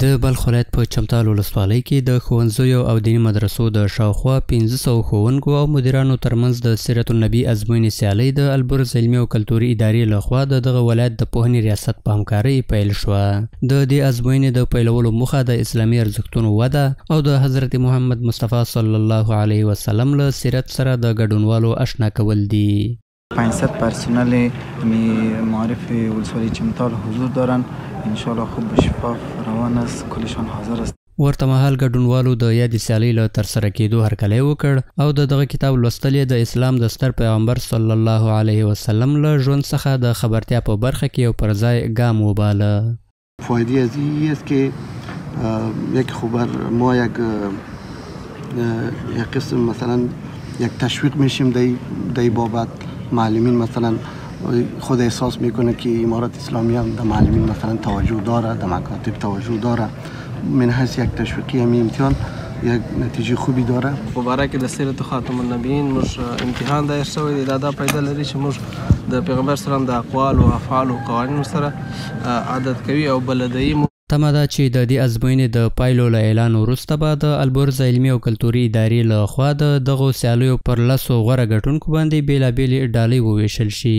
د بلخ ولایت په چمتال ولسوالۍ کې د ښوونځیو او دیني مدرسو د شاوخوا 1500 ښوونکو او مدیرانو ترمنځ د سیرت النبي ازموینې سیالۍ د البرز علمي او کلتوري ادارې لخوا د دغه ولایت د پوهنې ریاست په همکارۍ پیل شوه. د دې ازموینې د پیلولو موخه د اسلامي ارزښتونو وده او د حضرت محمد مصطفی صلی الله علیه وسلم له سیرت سره د ګډونوالو آشنا کول دي. 500 پرسنل معارف ولسوالی چمتال حضور دارند. انشاءالله خوب و شفاف روان است. کلشان حاضر است. ورته مهال ګډونوالو د یادې سیالۍ له ترسره کېدو هرکلی وکړ او دغه کتاب لوستل یې د اسلام د ستر پیغمبر صلی الله علیه وسلم له ژوند څخه د خبرتیا په برخه کې یو پر ځای ګام وباله. فایده از این است که یک خبر ما یک قسم مثلا یک تشویق میشیم در بابت معلمین مثلا خود احساس میکنه که امارت اسلامی هم در معلمین مثلا توجه داره، در مکاتب توجه داره. من حیث یک تشویقی همین امتحان یک نتیجه خوبی داره. مبارک د سیرت خاتم النبیین موږ امتحان دایر شوی دی. دا پیدا لري چې موږ د پیغمبر سلام د اقوال او افعال او قوانینو سره عادت کوي او بلدایي. تمه ده چې د دې ازموینې د پایلو له اعلان وروسته به د البرز علمي او کلتوري ادارې له خوا د دغو سیالیو پر 10 غوره ګټونکو باندې بېلابېلې ډالۍ وویشل شي.